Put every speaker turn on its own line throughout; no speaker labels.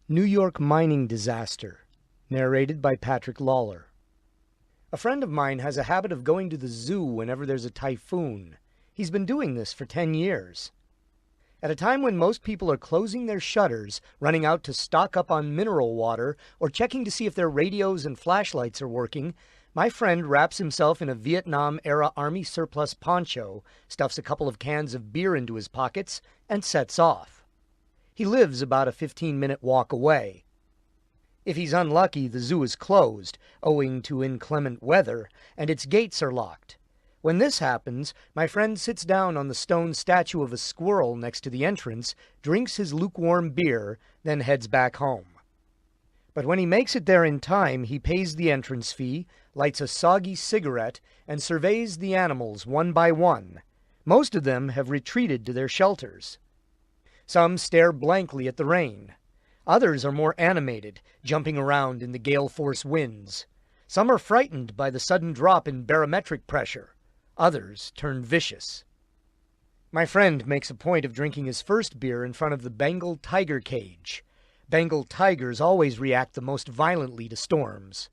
New York mining disaster, narrated by Patrick Lawler. A friend of mine has a habit of going to the zoo whenever there's a typhoon. He's been doing this for 10 years. At a time when most people are closing their shutters, running out to stock up on mineral water, or checking to see if their radios and flashlights are working, my friend wraps himself in a Vietnam-era Army surplus poncho, stuffs a couple of cans of beer into his pockets, and sets off. He lives about a 15-minute walk away. If he's unlucky, the zoo is closed, owing to inclement weather, and its gates are locked. When this happens, my friend sits down on the stone statue of a squirrel next to the entrance, drinks his lukewarm beer, then heads back home. But when he makes it there in time, he pays the entrance fee, lights a soggy cigarette, and surveys the animals one by one. Most of them have retreated to their shelters. Some stare blankly at the rain. Others are more animated, jumping around in the gale-force winds. Some are frightened by the sudden drop in barometric pressure. Others turn vicious. My friend makes a point of drinking his first beer in front of the Bengal tiger cage. Bengal tigers always react the most violently to storms.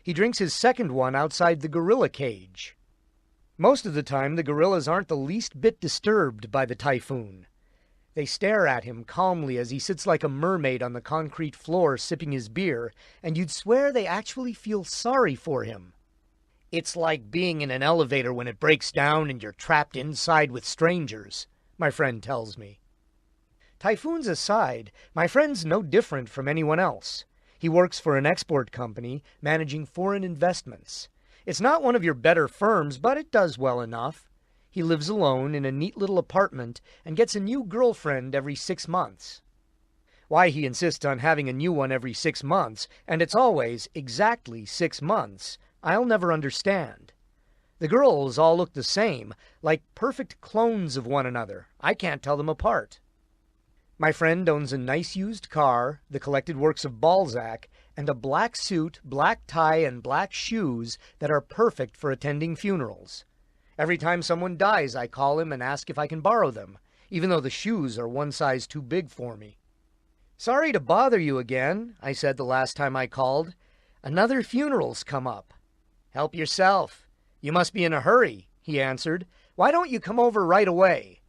He drinks his second one outside the gorilla cage. Most of the time, the gorillas aren't the least bit disturbed by the typhoon. They stare at him calmly as he sits like a mermaid on the concrete floor sipping his beer, and you'd swear they actually feel sorry for him. It's like being in an elevator when it breaks down and you're trapped inside with strangers, my friend tells me. Typhoons aside, my friend's no different from anyone else. He works for an export company, managing foreign investments. It's not one of your better firms, but it does well enough. He lives alone in a neat little apartment and gets a new girlfriend every 6 months. Why he insists on having a new one every 6 months, and it's always exactly 6 months, I'll never understand. The girls all look the same, like perfect clones of one another. I can't tell them apart. My friend owns a nice used car, the collected works of Balzac, and a black suit, black tie, and black shoes that are perfect for attending funerals. Every time someone dies, I call him and ask if I can borrow them, even though the shoes are one size too big for me. "Sorry to bother you again," I said the last time I called. "Another funeral's come up." "Help yourself. You must be in a hurry," he answered. "Why don't you come over right away?"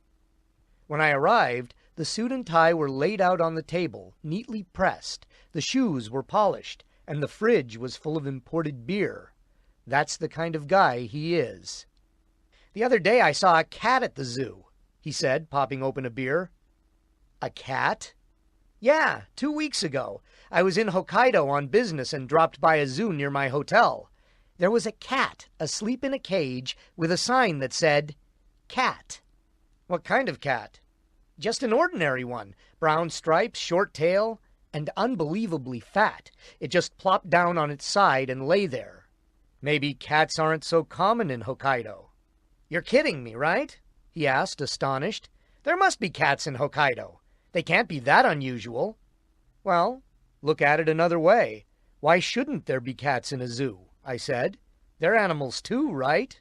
When I arrived, the suit and tie were laid out on the table, neatly pressed, the shoes were polished, and the fridge was full of imported beer. That's the kind of guy he is. "The other day I saw a cat at the zoo," he said, popping open a beer. "A cat?" "Yeah, 2 weeks ago. I was in Hokkaido on business and dropped by a zoo near my hotel. There was a cat asleep in a cage with a sign that said, 'Cat.'" "What kind of cat?" "Just an ordinary one. Brown stripes, short tail, and unbelievably fat. It just plopped down on its side and lay there." "Maybe cats aren't so common in Hokkaido." "You're kidding me, right?" he asked, astonished. "There must be cats in Hokkaido. They can't be that unusual." "Well, look at it another way. Why shouldn't there be cats in a zoo?" I said. "They're animals too, right?"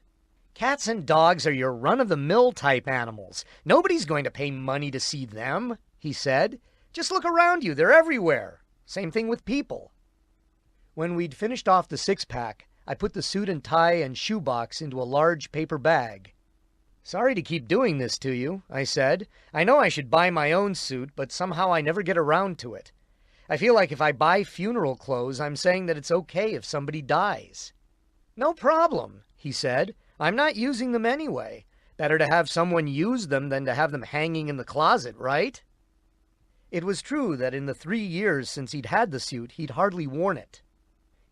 "Cats and dogs are your run-of-the-mill type animals. Nobody's going to pay money to see them," he said. "Just look around you. They're everywhere. Same thing with people." When we'd finished off the six-pack, I put the suit and tie and shoebox into a large paper bag. "Sorry to keep doing this to you," I said. "I know I should buy my own suit, but somehow I never get around to it. I feel like if I buy funeral clothes, I'm saying that it's okay if somebody dies." "No problem," he said. "I'm not using them anyway. Better to have someone use them than to have them hanging in the closet, right?" It was true that in the 3 years since he'd had the suit, he'd hardly worn it.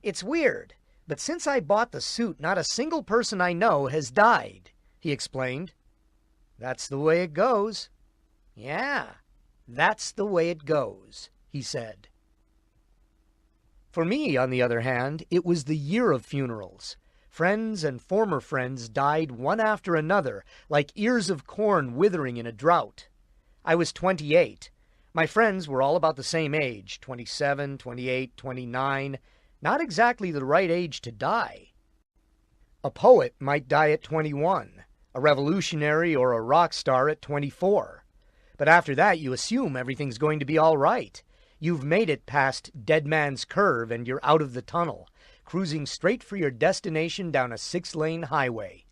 "It's weird, but since I bought the suit, not a single person I know has died," he explained. "That's the way it goes." "Yeah, that's the way it goes," he said. For me, on the other hand, it was the year of funerals. Friends and former friends died one after another, like ears of corn withering in a drought. I was 28. My friends were all about the same age, 27, 28, 29. Not exactly the right age to die. A poet might die at 21, a revolutionary or a rock star at 24. But after that, you assume everything's going to be all right. You've made it past Dead Man's Curve and you're out of the tunnel, cruising straight for your destination down a 6-lane highway,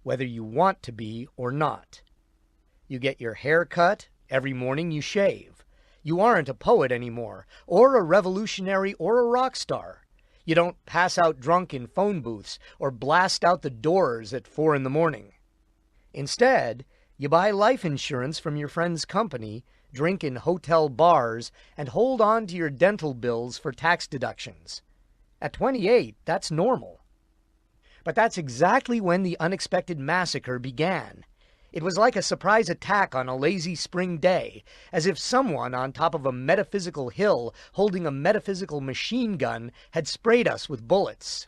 whether you want to be or not. You get your hair cut, every morning you shave. You aren't a poet anymore, or a revolutionary or a rock star. You don't pass out drunk in phone booths or blast out the Doors at 4 in the morning. Instead, you buy life insurance from your friend's company, drink in hotel bars, and hold on to your dental bills for tax deductions. At 28, that's normal. But that's exactly when the unexpected massacre began. It was like a surprise attack on a lazy spring day, as if someone on top of a metaphysical hill holding a metaphysical machine gun had sprayed us with bullets.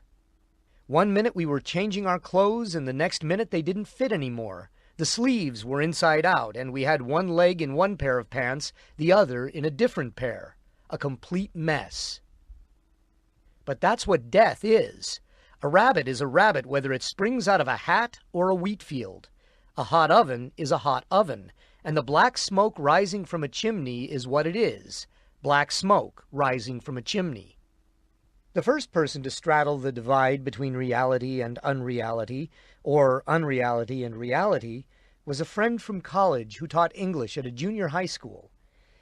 One minute we were changing our clothes, and the next minute they didn't fit anymore. The sleeves were inside out, and we had one leg in one pair of pants, the other in a different pair. A complete mess. But that's what death is. A rabbit is a rabbit whether it springs out of a hat or a wheat field. A hot oven is a hot oven, and the black smoke rising from a chimney is what it is. Black smoke rising from a chimney. The first person to straddle the divide between reality and unreality, or unreality and reality, was a friend from college who taught English at a junior high school.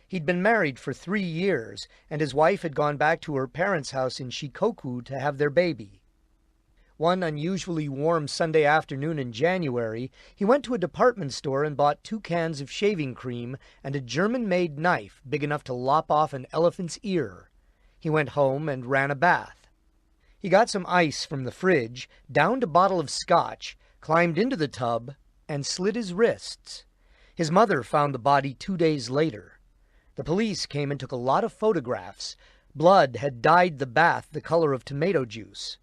He'd been married for 3 years, and his wife had gone back to her parents' house in Shikoku to have their baby. One unusually warm Sunday afternoon in January, he went to a department store and bought 2 cans of shaving cream and a German-made knife big enough to lop off an elephant's ear. He went home and ran a bath. He got some ice from the fridge, downed a bottle of scotch, climbed into the tub, and slit his wrists. His mother found the body 2 days later. The police came and took a lot of photographs. Blood had dyed the bath the color of tomato juice.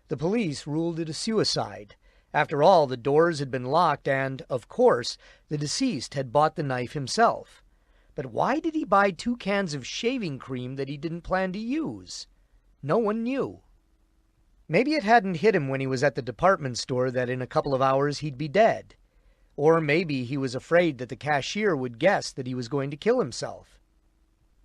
The police ruled it a suicide. After all, the doors had been locked and, of course, the deceased had bought the knife himself. But why did he buy 2 cans of shaving cream that he didn't plan to use? No one knew. Maybe it hadn't hit him when he was at the department store that in a couple of hours he'd be dead. Or maybe he was afraid that the cashier would guess that he was going to kill himself.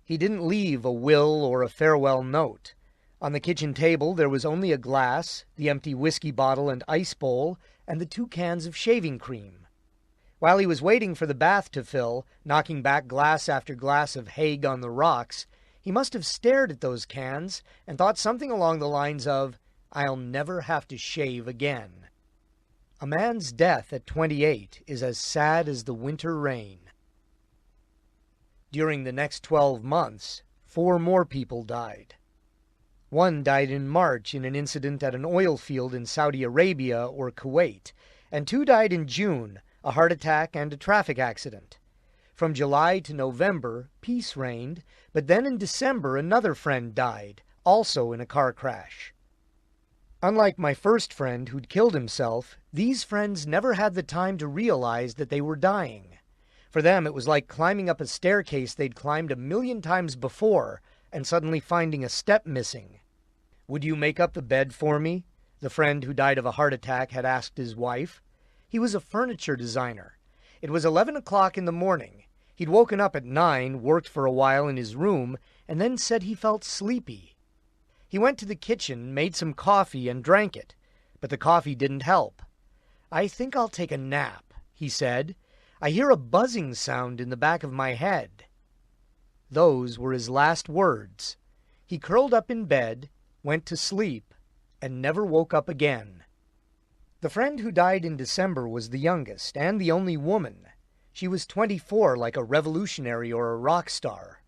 He didn't leave a will or a farewell note. On the kitchen table there was only a glass, the empty whiskey bottle and ice bowl, and the 2 cans of shaving cream. While he was waiting for the bath to fill, knocking back glass after glass of Haig on the rocks, he must have stared at those cans and thought something along the lines of, "I'll never have to shave again." A man's death at 28 is as sad as the winter rain. During the next 12 months, 4 more people died. One died in March in an incident at an oil field in Saudi Arabia or Kuwait, and 2 died in June, a heart attack and a traffic accident. From July to November, peace reigned, but then in December another friend died, also in a car crash. Unlike my first friend who'd killed himself, these friends never had the time to realize that they were dying. For them, it was like climbing up a staircase they'd climbed 1,000,000 times before and suddenly finding a step missing. "Would you make up the bed for me?" the friend who died of a heart attack had asked his wife. He was a furniture designer. It was 11 o'clock in the morning. He'd woken up at 9, worked for a while in his room, and then said he felt sleepy. He went to the kitchen, made some coffee, and drank it. But the coffee didn't help. "I think I'll take a nap," he said. "I hear a buzzing sound in the back of my head." Those were his last words. He curled up in bed, went to sleep, and never woke up again. The friend who died in December was the youngest, and the only woman. She was 24, like a revolutionary or a rock star.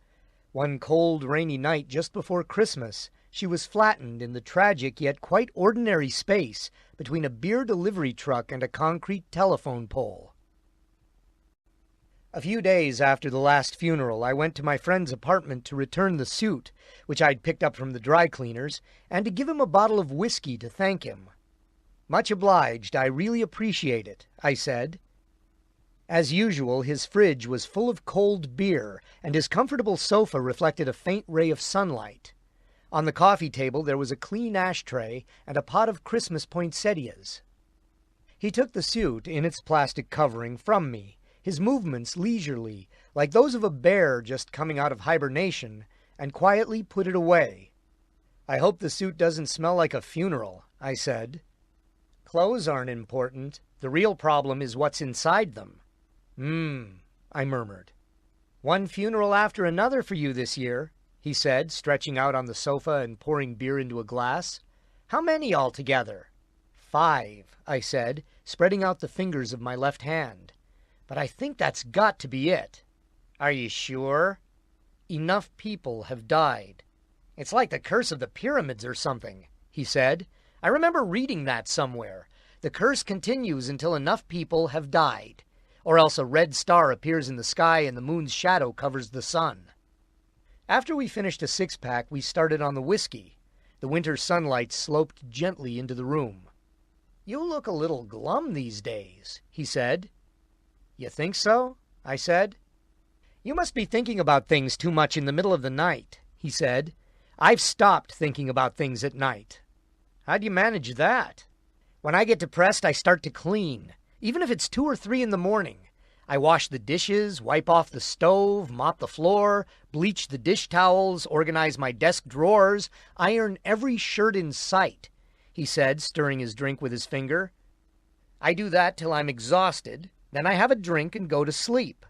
One cold, rainy night just before Christmas, she was flattened in the tragic yet quite ordinary space between a beer delivery truck and a concrete telephone pole. A few days after the last funeral, I went to my friend's apartment to return the suit, which I'd picked up from the dry cleaners, and to give him a bottle of whiskey to thank him. "Much obliged, I really appreciate it," I said. As usual, his fridge was full of cold beer, and his comfortable sofa reflected a faint ray of sunlight. On the coffee table there was a clean ashtray and a pot of Christmas poinsettias. He took the suit, in its plastic covering, from me, his movements leisurely, like those of a bear just coming out of hibernation, and quietly put it away. "I hope the suit doesn't smell like a funeral," I said. "Clothes aren't important. The real problem is what's inside them." I murmured. "One funeral after another for you this year," he said, stretching out on the sofa and pouring beer into a glass. "How many altogether?" "5, I said, spreading out the fingers of my left hand. "But I think that's got to be it." "Are you sure?" "Enough people have died." "It's like the curse of the pyramids or something," he said. "I remember reading that somewhere. The curse continues until enough people have died, or else a red star appears in the sky and the moon's shadow covers the sun." After we finished a six-pack, we started on the whiskey. The winter sunlight sloped gently into the room. "You look a little glum these days," he said. "You think so?" I said. "You must be thinking about things too much in the middle of the night," he said. "I've stopped thinking about things at night." "How do you manage that?" "When I get depressed, I start to clean, even if it's 2 or 3 in the morning. I wash the dishes, wipe off the stove, mop the floor, bleach the dish towels, organize my desk drawers, iron every shirt in sight," he said, stirring his drink with his finger. "I do that till I'm exhausted. Then I have a drink and go to sleep.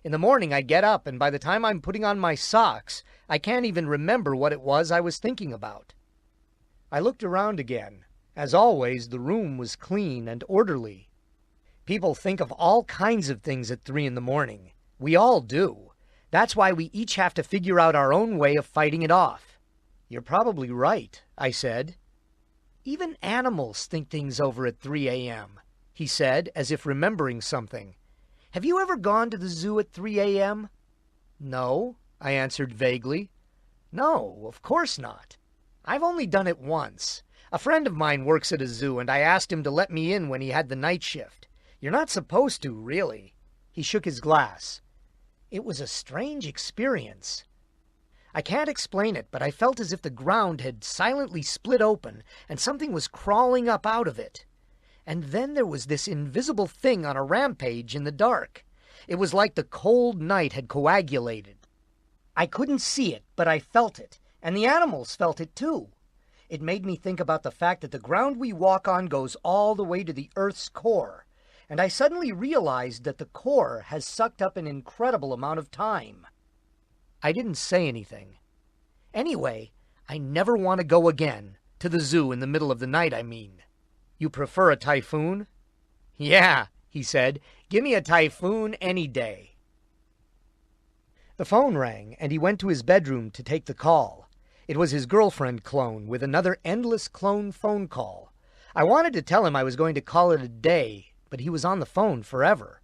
In the morning I get up, and by the time I'm putting on my socks, I can't even remember what it was I was thinking about." I looked around again. As always, the room was clean and orderly. "People think of all kinds of things at 3 in the morning. We all do. That's why we each have to figure out our own way of fighting it off." "You're probably right," I said. "Even animals think things over at 3 a.m., he said, as if remembering something. "Have you ever gone to the zoo at 3 a.m.? "No," I answered vaguely. "No, of course not. I've only done it once. A friend of mine works at a zoo, and I asked him to let me in when he had the night shift. You're not supposed to, really." He shook his glass. "It was a strange experience. I can't explain it, but I felt as if the ground had silently split open and something was crawling up out of it. And then there was this invisible thing on a rampage in the dark. It was like the cold night had coagulated. I couldn't see it, but I felt it, and the animals felt it too. It made me think about the fact that the ground we walk on goes all the way to the Earth's core, and I suddenly realized that the core has sucked up an incredible amount of time." I didn't say anything. "Anyway, I never want to go again. To the zoo in the middle of the night, I mean." "You prefer a typhoon?" "Yeah," he said. "Give me a typhoon any day." The phone rang, and he went to his bedroom to take the call. It was his girlfriend clone with another endless clone phone call. I wanted to tell him I was going to call it a day, but he was on the phone forever.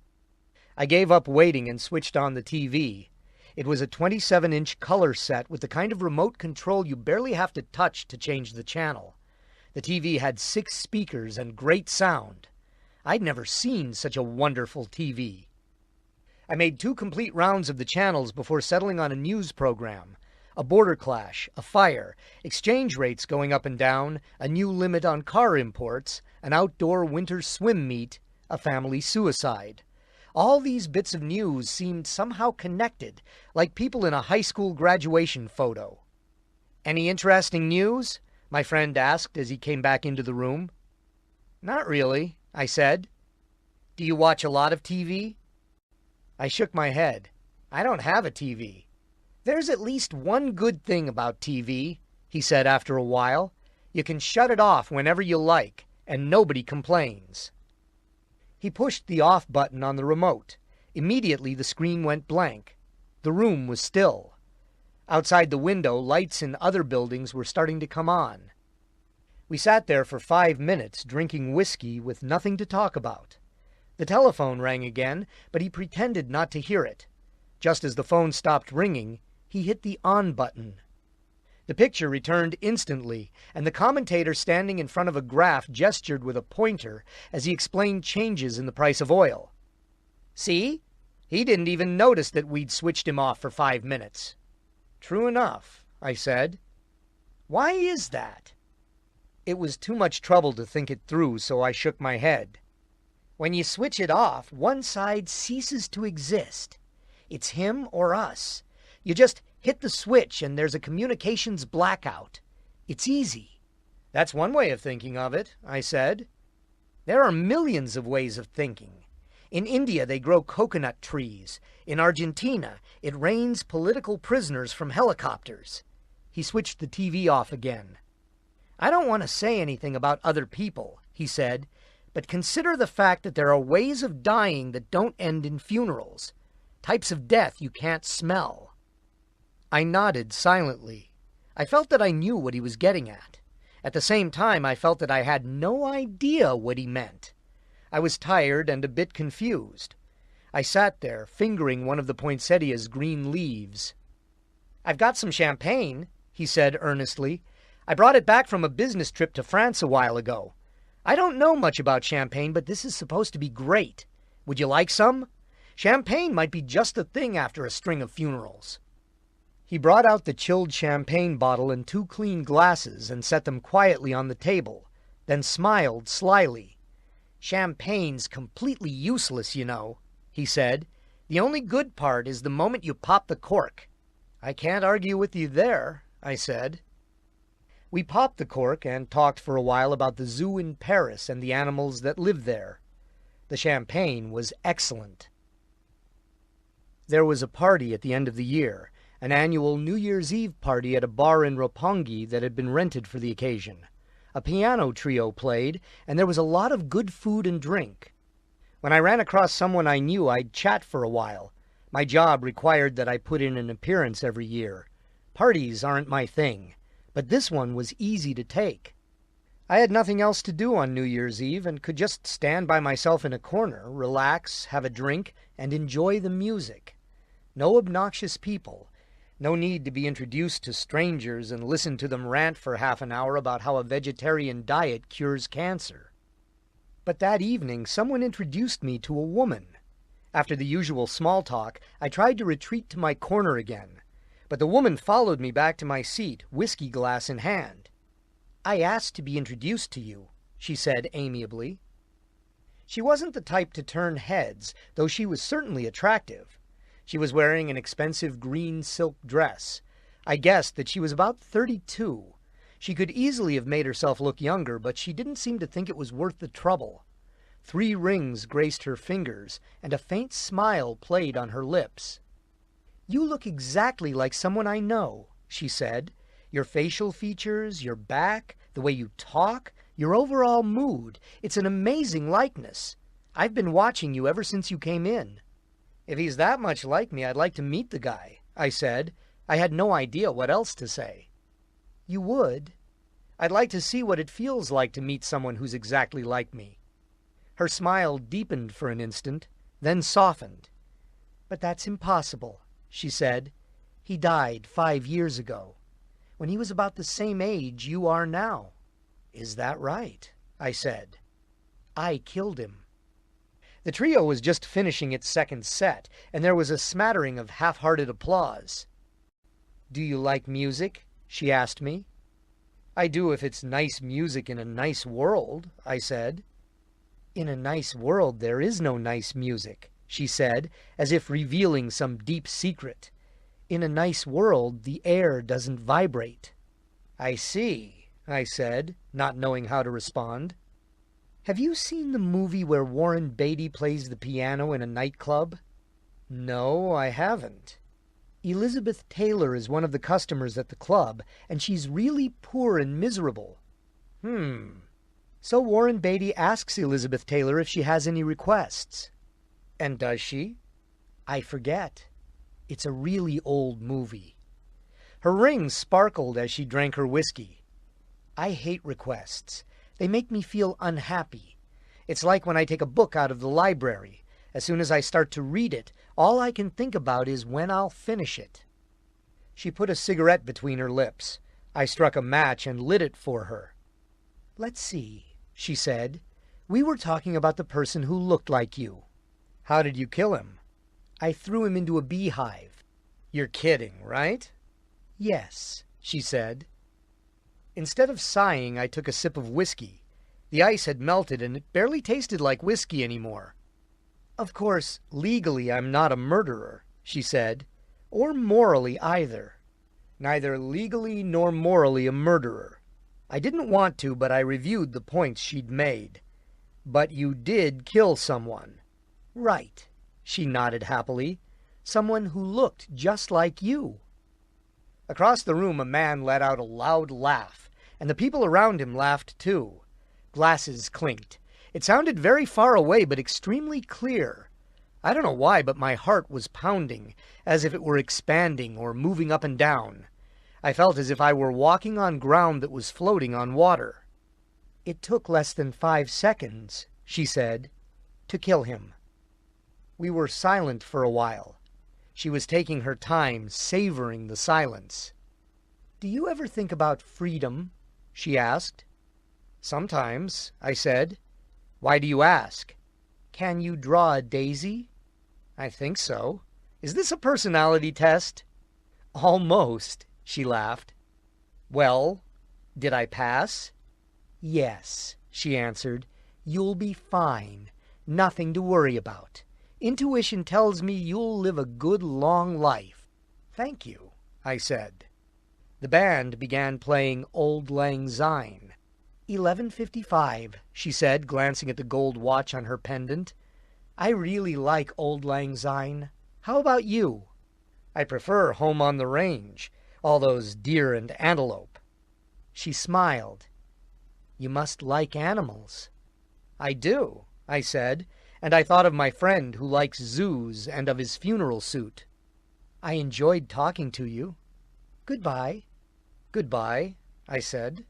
I gave up waiting and switched on the TV. It was a 27-inch color set with the kind of remote control you barely have to touch to change the channel. The TV had 6 speakers and great sound. I'd never seen such a wonderful TV. I made 2 complete rounds of the channels before settling on a news program. A border clash, a fire, exchange rates going up and down, a new limit on car imports, an outdoor winter swim meet, a family suicide. All these bits of news seemed somehow connected, like people in a high school graduation photo. "Any interesting news?" my friend asked as he came back into the room. "Not really," I said. "Do you watch a lot of TV?" I shook my head. "I don't have a TV." "There's at least one good thing about TV," he said after a while. "You can shut it off whenever you like, and nobody complains." He pushed the off button on the remote. Immediately the screen went blank. The room was still. Outside the window, lights in other buildings were starting to come on. We sat there for 5 minutes, drinking whiskey with nothing to talk about. The telephone rang again, but he pretended not to hear it. Just as the phone stopped ringing, he hit the on button. The picture returned instantly, and the commentator standing in front of a graph gestured with a pointer as he explained changes in the price of oil. "See? He didn't even notice that we'd switched him off for 5 minutes." "True enough," I said. "Why is that?" It was too much trouble to think it through, so I shook my head. "When you switch it off, one side ceases to exist. It's him or us. You just hit the switch and there's a communications blackout. It's easy. That's one way of thinking of it, I said. There are millions of ways of thinking. In India, they grow coconut trees. In Argentina, it rains political prisoners from helicopters. He switched the TV off again. I don't want to say anything about other people, he said, but consider the fact that there are ways of dying that don't end in funerals, types of death you can't smell. I nodded silently. I felt that I knew what he was getting at. At the same time, I felt that I had no idea what he meant. I was tired and a bit confused. I sat there, fingering one of the poinsettia's green leaves. "I've got some champagne," he said earnestly. "I brought it back from a business trip to France a while ago. I don't know much about champagne, but this is supposed to be great. Would you like some? Champagne might be just the thing after a string of funerals." He brought out the chilled champagne bottle and 2 clean glasses and set them quietly on the table, then smiled slyly. "Champagne's completely useless, you know," he said. "The only good part is the moment you pop the cork." "I can't argue with you there," I said. We popped the cork and talked for a while about the zoo in Paris and the animals that live there. The champagne was excellent. There was a party at the end of the year, an annual New Year's Eve party at a bar in Roppongi that had been rented for the occasion. A piano trio played, and there was a lot of good food and drink. When I ran across someone I knew, I'd chat for a while. My job required that I put in an appearance every year. Parties aren't my thing, but this one was easy to take. I had nothing else to do on New Year's Eve and could just stand by myself in a corner, relax, have a drink, and enjoy the music. No obnoxious people. No need to be introduced to strangers and listen to them rant for half an hour about how a vegetarian diet cures cancer. But that evening, someone introduced me to a woman. After the usual small talk, I tried to retreat to my corner again, but the woman followed me back to my seat, whiskey glass in hand. "I asked to be introduced to you," she said amiably. She wasn't the type to turn heads, though she was certainly attractive. She was wearing an expensive green silk dress. I guessed that she was about 32. She could easily have made herself look younger, but she didn't seem to think it was worth the trouble. 3 rings graced her fingers, and a faint smile played on her lips. "You look exactly like someone I know," she said. "Your facial features, your back, the way you talk, your overall mood. It's an amazing likeness. I've been watching you ever since you came in." "If he's that much like me, I'd like to meet the guy," I said. I had no idea what else to say. "You would? I'd like to see what it feels like to meet someone who's exactly like me." Her smile deepened for an instant, then softened. "But that's impossible," she said. "He died 5 years ago, when he was about the same age you are now." "Is that right?" I said. "I killed him." The trio was just finishing its second set, and there was a smattering of half-hearted applause. "Do you like music?" she asked me. "I do if it's nice music in a nice world," I said. "In a nice world there is no nice music," she said, as if revealing some deep secret. "In a nice world the air doesn't vibrate." "I see," I said, not knowing how to respond. "Have you seen the movie where Warren Beatty plays the piano in a nightclub?" "No, I haven't." "Elizabeth Taylor is one of the customers at the club, and she's really poor and miserable." So Warren Beatty asks Elizabeth Taylor if she has any requests." "And does she?" "I forget. It's a really old movie." Her rings sparkled as she drank her whiskey. "I hate requests. They make me feel unhappy. It's like when I take a book out of the library. As soon as I start to read it, all I can think about is when I'll finish it." She put a cigarette between her lips. I struck a match and lit it for her. "Let's see," she said. "We were talking about the person who looked like you." "How did you kill him?" "I threw him into a beehive." "You're kidding, right?" "Yes," she said. Instead of sighing, I took a sip of whiskey. The ice had melted, and it barely tasted like whiskey anymore. "Of course, legally I'm not a murderer," she said, "or morally either. Neither legally nor morally a murderer. I didn't want to, but I reviewed the points she'd made. But you did kill someone." "Right," she nodded happily. "Someone who looked just like you." Across the room a man let out a loud laugh, and the people around him laughed too. Glasses clinked. It sounded very far away, but extremely clear. I don't know why, but my heart was pounding, as if it were expanding or moving up and down. I felt as if I were walking on ground that was floating on water. "It took less than 5 seconds," she said, "to kill him." We were silent for a while. She was taking her time, savoring the silence. "Do you ever think about freedom?" she asked. "Sometimes," I said. "Why do you ask?" "Can you draw a daisy?" "I think so. Is this a personality test?" "Almost," she laughed. "Well, did I pass?" "Yes," she answered. "You'll be fine. Nothing to worry about. Intuition tells me you'll live a good long life." "Thank you," I said. The band began playing Auld Lang Syne. 11:55, she said, glancing at the gold watch on her pendant. "I really like Auld Lang Syne. How about you?" "I prefer Home on the Range, all those deer and antelope." She smiled. "You must like animals." "I do," I said, and I thought of my friend who likes zoos and of his funeral suit. "I enjoyed talking to you. Goodbye." "Goodbye," I said.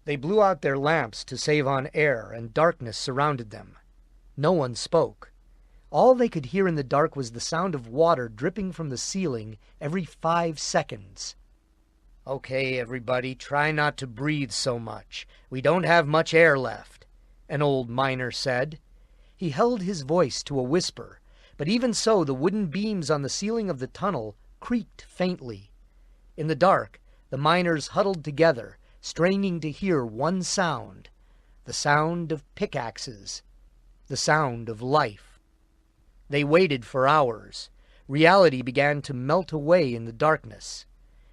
They blew out their lamps to save on air, and darkness surrounded them. No one spoke. All they could hear in the dark was the sound of water dripping from the ceiling every 5 seconds. "Okay, everybody, try not to breathe so much. We don't have much air left," an old miner said. He held his voice to a whisper, but even so the wooden beams on the ceiling of the tunnel creaked faintly. In the dark, the miners huddled together, straining to hear one sound, the sound of pickaxes, the sound of life. They waited for hours. Reality began to melt away in the darkness.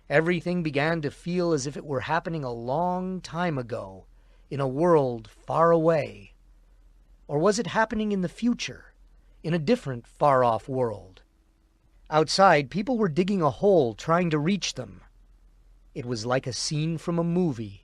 Everything began to feel as if it were happening a long time ago, in a world far away. Or was it happening in the future, in a different far-off world? Outside, people were digging a hole, trying to reach them. It was like a scene from a movie.